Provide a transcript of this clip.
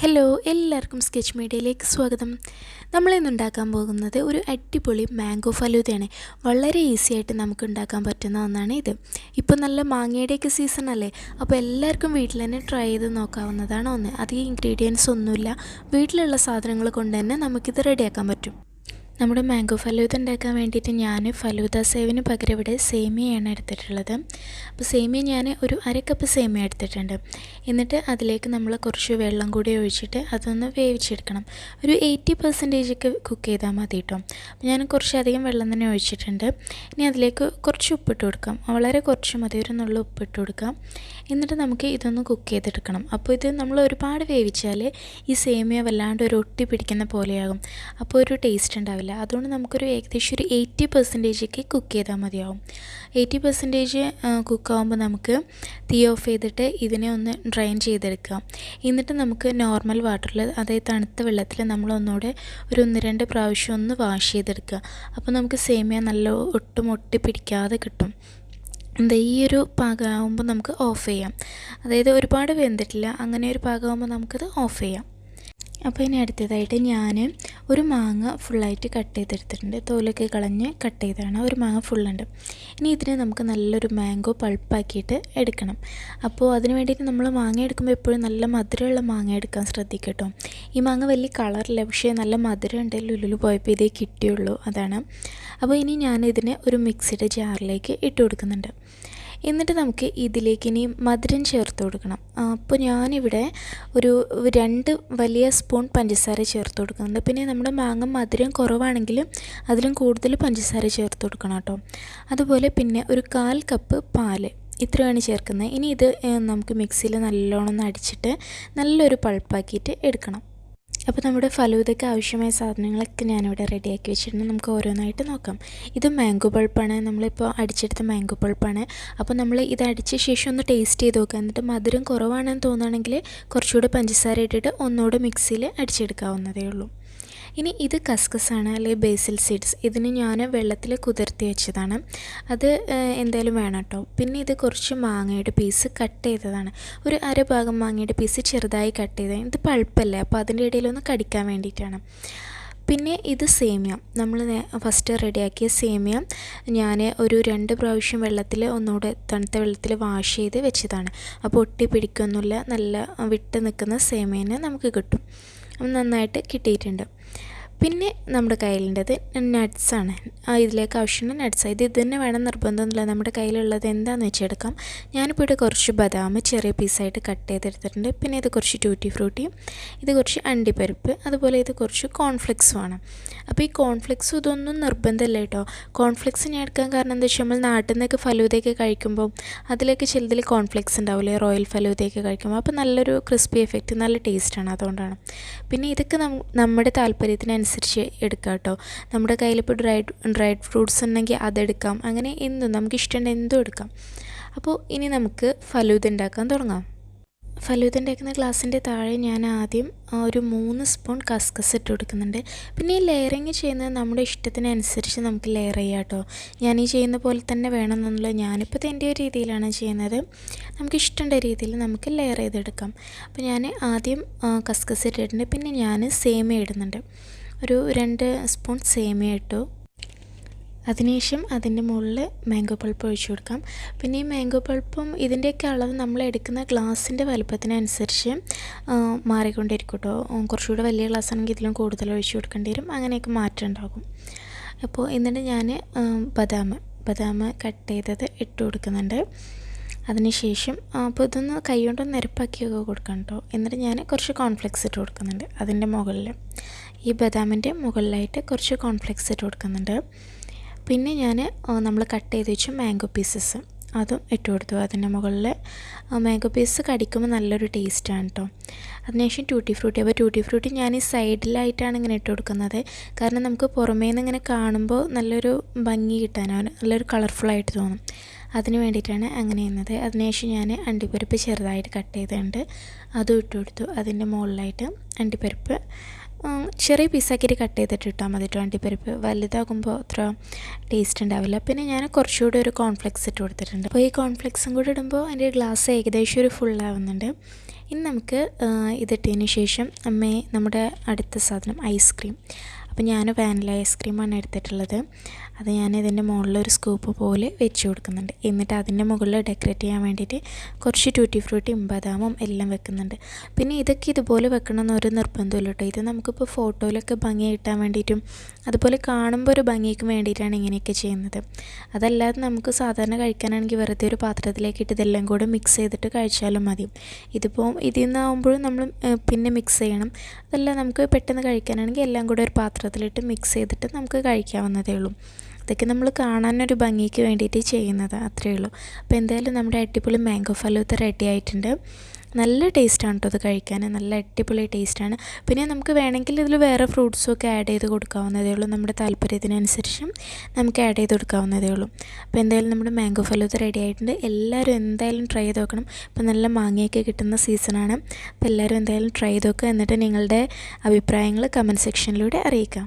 Hello, എല്ലാവർക്കും sketch മീഡിയയിലേക്ക് സ്വാഗതം. നമ്മളിന്ന് ഉണ്ടാക്കാൻ പോകുന്നത് ഒരു അടിപൊളി മാംഗോ ഫലൂദയാണ്. വളരെ ഈസി ആയിട്ട് നമുക്ക് ഉണ്ടാക്കാൻ പറ്റുന്ന ഒന്നാണ് ഇത്. ഇപ്പോൾ നല്ല മാങ്ങയുടെയൊക്കെ സീസൺ അല്ലേ, അപ്പോൾ എല്ലാവർക്കും വീട്ടിൽ തന്നെ ട്രൈ ചെയ്ത് നോക്കാവുന്നതാണ്. അധികം ഇൻഗ്രീഡിയൻസ് ഒന്നുമില്ല, വീട്ടിലുള്ള സാധനങ്ങൾ കൊണ്ട് തന്നെ നമുക്കിത് റെഡിയാക്കാൻ പറ്റും. നമ്മുടെ മാംഗോ ഫലൂദ ഉണ്ടാക്കാൻ വേണ്ടിയിട്ട് ഞാൻ ഫലൂദ സേവിന് പകരം ഇവിടെ സേമിയയാണ് എടുത്തിട്ടുള്ളത്. അപ്പോൾ സേമിയ ഞാൻ ഒരു 1/2 കപ്പ് സേമിയ എടുത്തിട്ടുണ്ട്. എന്നിട്ട് അതിലേക്ക് നമ്മൾ കുറച്ച് വെള്ളം കൂടി ഒഴിച്ചിട്ട് അതൊന്ന് വേവിച്ചെടുക്കണം. ഒരു 80% ഒക്കെ കുക്ക് ചെയ്താൽ മതി കേട്ടോ. അപ്പോൾ ഞാൻ കുറച്ചധികം വെള്ളം തന്നെ ഒഴിച്ചിട്ടുണ്ട്. ഇനി അതിലേക്ക് കുറച്ച് ഉപ്പിട്ട് കൊടുക്കാം, വളരെ കുറച്ച് മതി, ഒരു നുള്ള ഉപ്പിട്ട് കൊടുക്കാം. എന്നിട്ട് നമുക്ക് ഇതൊന്ന് കുക്ക് ചെയ്തെടുക്കണം. അപ്പോൾ ഇത് നമ്മൾ ഒരുപാട് വേവിച്ചാൽ ഈ സേമിയ വല്ലാണ്ട് ഒരു ഒട്ടി പിടിക്കുന്ന പോലെയാകും, അപ്പോൾ ഒരു ടേസ്റ്റ് ഉണ്ടാവില്ല. അതുകൊണ്ട് നമുക്കൊരു ഏകദേശം ഒരു 80% കുക്ക് ചെയ്താൽ മതിയാവും. 80% കുക്കാവുമ്പോൾ നമുക്ക് തീ ഓഫ് ചെയ്തിട്ട് ഇതിനെ ഒന്ന് ഡ്രെയിൻ ചെയ്തെടുക്കാം. എന്നിട്ട് നമുക്ക് നോർമൽ വാട്ടറിൽ, അതായത് തണുത്ത വെള്ളത്തിൽ നമ്മൾ ഒന്നുകൂടെ ഒരു 1-2 പ്രാവശ്യം ഒന്ന് വാഷ് ചെയ്തെടുക്കുക. അപ്പോൾ നമുക്ക് സേമിയ നല്ല ഒട്ടും ഒട്ടി പിടിക്കാതെ കിട്ടും. ഈ ഒരു പാകമാകുമ്പോൾ നമുക്ക് ഓഫ് ചെയ്യാം. അതായത് ഒരുപാട് വെന്തിട്ടില്ല, അങ്ങനെ ഒരു പാകമാകുമ്പോൾ നമുക്കത് ഓഫ് ചെയ്യാം. അപ്പോൾ ഇനി അടുത്തതായിട്ട് ഞാൻ ഒരു മാങ്ങ ഫുള്ളായിട്ട് കട്ട് ചെയ്തെടുത്തിട്ടുണ്ട്. തോലൊക്കെ കളഞ്ഞ് കട്ട് ചെയ്തതാണ്, ഒരു മാങ്ങ ഫുള്ളുണ്ട്. ഇനി ഇതിനെ നമുക്ക് നല്ലൊരു മാംഗോ പൾപ്പാക്കിയിട്ട് എടുക്കണം. അപ്പോൾ അതിന് വേണ്ടിയിട്ട് നമ്മൾ മാങ്ങ എടുക്കുമ്പോൾ എപ്പോഴും നല്ല മധുരമുള്ള മാങ്ങ എടുക്കാൻ ശ്രദ്ധിക്കുക കേട്ടോ. ഈ മാങ്ങ വലിയ കളറില്ല, പക്ഷേ നല്ല മധുരം ഉണ്ട്. ലുലുലു പോയപ്പോൾ ഇതേ കിട്ടിയുള്ളൂ, അതാണ്. അപ്പോൾ ഇനി ഞാനിതിനെ ഒരു മിക്സിയുടെ ജാറിലേക്ക് ഇട്ട് കൊടുക്കുന്നുണ്ട്. എന്നിട്ട് നമുക്ക് ഇതിലേക്ക് ഇനി മധുരം ചേർത്ത് കൊടുക്കണം. അപ്പോൾ ഞാനിവിടെ ഒരു 2 വലിയ സ്പൂൺ പഞ്ചസാര ചേർത്ത് കൊടുക്കുന്നുണ്ട്. പിന്നെ നമ്മുടെ മാങ്ങ മധുരം കുറവാണെങ്കിൽ അതിലും കൂടുതൽ പഞ്ചസാര ചേർത്ത് കൊടുക്കണം കേട്ടോ. അതുപോലെ പിന്നെ ഒരു 1/4 കപ്പ് പാല്, ഇത്രയാണ് ചേർക്കുന്നത്. ഇനി ഇത് നമുക്ക് മിക്സിയിൽ നല്ലോണം ഒന്ന് അടിച്ചിട്ട് നല്ലൊരു പൾപ്പാക്കിയിട്ട് എടുക്കണം. അപ്പോൾ നമ്മുടെ ഫലൂദയ്ക്ക് ആവശ്യമായ സാധനങ്ങളൊക്കെ ഞാനിവിടെ റെഡിയാക്കി വെച്ചിട്ടുണ്ട്. നമുക്ക് ഓരോന്നായിട്ട് നോക്കാം. ഇത് മാംഗോ പൾപ്പാണ്, നമ്മളിപ്പോൾ അടിച്ചെടുത്ത മാംഗോ പൾപ്പാണ്. അപ്പോൾ നമ്മൾ ഇത് അടിച്ച ശേഷം ഒന്ന് ടേസ്റ്റ് ചെയ്ത് നോക്കുക. എന്നിട്ട് മധുരം കുറവാണെന്ന് തോന്നുകയാണെങ്കിൽ കുറച്ചുകൂടെ പഞ്ചസാര ഇട്ടിട്ട് ഒന്നുകൂടെ മിക്സിയിൽ അടിച്ചെടുക്കാവുന്നതേ ഉള്ളൂ. ഇനി ഇത് കസ്കസാണ്, അല്ലെങ്കിൽ ബേസിൽ സീഡ്സ്. ഇതിന് ഞാൻ വെള്ളത്തിൽ കുതിർത്തി വെച്ചതാണ്, അത് എന്തായാലും വേണം കേട്ടോ. പിന്നെ ഇത് കുറച്ച് മാങ്ങയുടെ പീസ് കട്ട് ചെയ്തതാണ്, ഒരു 1/2 ഭാഗം മാങ്ങയുടെ പീസ് ചെറുതായി കട്ട് ചെയ്തത്. ഇത് പൾപ്പല്ലേ, അപ്പോൾ അതിൻ്റെ ഇടയിലൊന്ന് കടിക്കാൻ വേണ്ടിയിട്ടാണ്. പിന്നെ ഇത് സേമിയ, നമ്മൾ ഫസ്റ്റ് റെഡിയാക്കിയ സേമിയ ഞാൻ ഒരു 2 പ്രാവശ്യം വെള്ളത്തിൽ ഒന്നുകൂടെ തണുത്ത വെള്ളത്തിൽ വാഷ് ചെയ്ത് വെച്ചതാണ്. അപ്പോൾ ഒട്ടി പിടിക്കൊന്നുമില്ല, നല്ല വിട്ട് നിൽക്കുന്ന സേമിയനെ നമുക്ക് കിട്ടും. നന്നായിട്ട് കിട്ടിയിട്ടുണ്ട്. പിന്നെ നമ്മുടെ കയ്യിലുള്ളത് നട്ട്സാണ്. ഇതിലേക്ക് ആവശ്യമുള്ള നട്ട്സ്. ഇത് തന്നെ വേണം നിർബന്ധമൊന്നുമില്ല, നമ്മുടെ കയ്യിലുള്ളത് എന്താണെന്ന് വെച്ചെടുക്കാം. ഞാനിപ്പോൾ ഇവിടെ കുറച്ച് ബദാം ചെറിയ പീസായിട്ട് കട്ട് ചെയ്തെടുത്തിട്ടുണ്ട്. പിന്നെ ഇത് കുറച്ച് ടൂറ്റി ഫ്രൂട്ടി, ഇത് കുറച്ച് അണ്ടിപ്പരിപ്പ്, അതുപോലെ ഇത് കുറച്ച് കോൺഫ്ലെക്സുമാണ്. അപ്പോൾ ഈ കോൺഫ്ലെക്സും ഇതൊന്നും നിർബന്ധമില്ല കേട്ടോ. കോൺഫ്ലെക്സ് ഞാൻ എടുക്കാൻ കാരണം എന്താ വെച്ചാൽ നമ്മൾ നാട്ടിൽ നിന്നൊക്കെ ഫലൂദയൊക്കെ കഴിക്കുമ്പോൾ അതിലേക്ക് ചിലതിൽ കോൺഫ്ലെക്സ് ഉണ്ടാവില്ലേ, റോയൽ ഫലൂദയൊക്കെ കഴിക്കുമ്പോൾ. അപ്പോൾ നല്ലൊരു ക്രിസ്പി എഫക്റ്റ്, നല്ല ടേസ്റ്റാണ്, അതുകൊണ്ടാണ്. പിന്നെ ഇതൊക്കെ നമ്മുടെ താല്പര്യത്തിനനുസരിച്ച് എടുക്കാം കേട്ടോ. നമ്മുടെ കയ്യിലിപ്പോൾ ഡ്രൈഡ് ഫ്രൂട്ട്സ് ഉണ്ടെങ്കിൽ അതെടുക്കാം, അങ്ങനെ എന്തും നമുക്ക് ഇഷ്ടമുണ്ട് എന്തും എടുക്കാം. അപ്പോൾ ഇനി നമുക്ക് ഫലൂദ ഉണ്ടാക്കാൻ തുടങ്ങാം. ഫലൂദ ഉണ്ടാക്കുന്ന ഗ്ലാസിൻ്റെ താഴെ ഞാൻ ആദ്യം ഒരു 3 സ്പൂൺ കസ്കസ് ഇട്ട് കൊടുക്കുന്നുണ്ട്. പിന്നെ ഈ ലെയറിങ് ചെയ്യുന്നത് നമ്മുടെ ഇഷ്ടത്തിനനുസരിച്ച് നമുക്ക് ലെയർ ചെയ്യാം കേട്ടോ. ഞാൻ ഈ ചെയ്യുന്ന പോലെ തന്നെ വേണമെന്നുള്ള, ഞാനിപ്പോൾ എൻ്റെ ഒരു രീതിയിലാണ് ചെയ്യുന്നത്. നമുക്ക് ഇഷ്ടമുള്ള രീതിയിൽ നമുക്ക് ലെയർ ചെയ്തെടുക്കാം. അപ്പോൾ ഞാൻ ആദ്യം കസ്കസ് ഇട്ടിട്ടുണ്ട്. പിന്നെ ഞാൻ സേമിയ ഇടുന്നുണ്ട്, ഒരു 2 സ്പൂൺ സേമിയ ഇട്ടു. അതിനുശേഷം അതിൻ്റെ മുകളിൽ മാംഗോ പൾപ്പ് ഒഴിച്ചു കൊടുക്കാം. പിന്നെ ഈ മാംഗോ പൾപ്പും ഇതിൻ്റെയൊക്കെ അളവ് നമ്മൾ എടുക്കുന്ന ഗ്ലാസിൻ്റെ വലുപ്പത്തിനനുസരിച്ച് മാറിക്കൊണ്ടിരിക്കും കേട്ടോ. കുറച്ചുകൂടെ വലിയ ഗ്ലാസ് ആണെങ്കിൽ ഇതിലും കൂടുതൽ ഒഴിച്ചു കൊടുക്കേണ്ടി വരും, അങ്ങനെയൊക്കെ മാറ്റം ഉണ്ടാകും. അപ്പോൾ എന്നിട്ട് ഞാൻ ബദാം കട്ട് ചെയ്തത് ഇട്ട് കൊടുക്കുന്നുണ്ട്. അതിനുശേഷം അപ്പോൾ ഇതൊന്ന് കൈ കൊണ്ടൊന്ന് നിരപ്പാക്കിയൊക്കെ കൊടുക്കണം കേട്ടോ. എന്നിട്ട് ഞാൻ കുറച്ച് കോൺഫ്ലെക്സ് ഇട്ട് കൊടുക്കുന്നുണ്ട് അതിൻ്റെ മുകളിൽ. ഈ ബദാമിൻ്റെ മുകളിലായിട്ട് കുറച്ച് കോൺഫ്ലെക്സ് ഇട്ട് കൊടുക്കുന്നുണ്ട്. പിന്നെ ഞാൻ നമ്മൾ കട്ട് ചെയ്ത് വെച്ച മാംഗോ പീസസ് അതും ഇട്ട് കൊടുത്തു അതിൻ്റെ മുകളിൽ. മാംഗോ പീസ് കടിക്കുമ്പോൾ നല്ലൊരു ടേസ്റ്റാണ് കേട്ടോ. അതിനുശേഷം ടൂട്ടി ഫ്രൂട്ടി. അപ്പോൾ ടൂട്ടി ഫ്രൂട്ടി ഞാൻ ഈ സൈഡിലായിട്ടാണ് ഇങ്ങനെ ഇട്ട് കൊടുക്കുന്നത്, കാരണം നമുക്ക് പുറമേ നിന്ന് ഇങ്ങനെ കാണുമ്പോൾ നല്ലൊരു ഭംഗി കിട്ടാനാണ്, നല്ലൊരു കളർഫുള്ളായിട്ട് തോന്നും, അതിന് വേണ്ടിയിട്ടാണ് അങ്ങനെ ചെയ്യുന്നത്. അതിനുശേഷം ഞാൻ അണ്ടിപ്പരിപ്പ് ചെറുതായിട്ട് കട്ട് ചെയ്തിട്ടുണ്ട്, അതും ഇട്ട് കൊടുത്തു അതിൻ്റെ മുകളിലായിട്ട്. അണ്ടിപ്പരിപ്പ് ചെറിയ പീസാക്കിയിട്ട് കട്ട് ചെയ്തിട്ട് ഇട്ടാൽ മതി കേട്ടോ. അണ്ടിപ്പരിപ്പ് വലുതാകുമ്പോൾ അത്ര ടേസ്റ്റ് ഉണ്ടാവില്ല. പിന്നെ ഞാൻ കുറച്ചുകൂടി ഒരു കോൺഫ്ലെക്സ് ഇട്ട് കൊടുത്തിട്ടുണ്ട്. അപ്പോൾ ഈ കോൺഫ്ലെക്സും കൂടി ഇടുമ്പോൾ എൻ്റെ ഗ്ലാസ് ഏകദേശം ഒരു ഫുള്ളാവുന്നുണ്ട്. ഇനി നമുക്ക് ഇതിട്ടതിന് ശേഷം നമ്മുടെ അടുത്ത സാധനം ഐസ്ക്രീം. അപ്പോൾ ഞാൻ വാനില ഐസ്ക്രീമാണ് എടുത്തിട്ടുള്ളത്. അത് ഞാൻ ഇതിൻ്റെ മുകളിലൊരു സ്കൂപ്പ് പോലെ വെച്ച് കൊടുക്കുന്നുണ്ട്. എന്നിട്ട് അതിൻ്റെ മുകളിൽ ഡെക്കറേറ്റ് ചെയ്യാൻ വേണ്ടിയിട്ട് കുറച്ച് ടൂട്ടി ഫ്രൂട്ടിയും ബദാമും എല്ലാം വെക്കുന്നുണ്ട്. പിന്നെ ഇതൊക്കെ ഇതുപോലെ വെക്കണമെന്ന് ഒരു നിർബന്ധമില്ല കേട്ടോ. ഇത് നമുക്കിപ്പോൾ ഫോട്ടോയിലൊക്കെ ഭംഗി കിട്ടാൻ വേണ്ടിയിട്ടും അതുപോലെ കാണുമ്പോൾ ഒരു ഭംഗിക്ക് വേണ്ടിയിട്ടാണ് ഇങ്ങനെയൊക്കെ ചെയ്യുന്നത്. അതല്ലാതെ നമുക്ക് സാധാരണ കഴിക്കാനാണെങ്കിൽ വെറുതെ ഒരു പാത്രത്തിലേക്ക് ഇട്ട് ഇതെല്ലാം കൂടെ മിക്സ് ചെയ്തിട്ട് കഴിച്ചാലും മതി. ഇതിൽ നിന്നാകുമ്പോഴും നമ്മൾ പിന്നെ മിക്സ് ചെയ്യണം. അതല്ല നമുക്ക് പെട്ടെന്ന് കഴിക്കാനാണെങ്കിൽ എല്ലാം കൂടെ ഒരു പാത്രത്തിലിട്ട് മിക്സ് ചെയ്തിട്ട് നമുക്ക് കഴിക്കാവുന്നതേ ഉള്ളൂ. ഇതൊക്കെ നമ്മൾ കാണാനൊരു ഭംഗിക്ക് വേണ്ടിയിട്ട് ചെയ്യുന്നത്, അത്രയേ ഉള്ളൂ. അപ്പോൾ എന്തായാലും നമ്മുടെ അടിപൊളി മാംഗോ ഫലൂദ റെഡി ആയിട്ടുണ്ട്. നല്ല ടേസ്റ്റാണ് കേട്ടോ ഇത് കഴിക്കാൻ, നല്ല അടിപൊളി ടേസ്റ്റാണ്. പിന്നെ നമുക്ക് വേണമെങ്കിൽ ഇതിൽ വേറെ ഫ്രൂട്ട്സും ഒക്കെ ആഡ് ചെയ്ത് കൊടുക്കാവുന്നതേ ഉള്ളൂ. നമ്മുടെ താല്പര്യത്തിനനുസരിച്ചും നമുക്ക് ആഡ് ചെയ്ത് കൊടുക്കാവുന്നതേ ഉള്ളൂ. അപ്പോൾ എന്തായാലും നമ്മുടെ മാംഗോ ഫലൂദ റെഡി ആയിട്ടുണ്ട്. എല്ലാവരും എന്തായാലും ട്രൈ ചെയ്ത് നോക്കണം. ഇപ്പോൾ നല്ല മാങ്ങയൊക്കെ കിട്ടുന്ന സീസണാണ്. അപ്പോൾ എല്ലാവരും എന്തായാലും ട്രൈ ചെയ്ത് നോക്കുക. എന്നിട്ട് നിങ്ങളുടെ അഭിപ്രായങ്ങൾ കമൻറ്റ് സെക്ഷനിലൂടെ അറിയിക്കാം.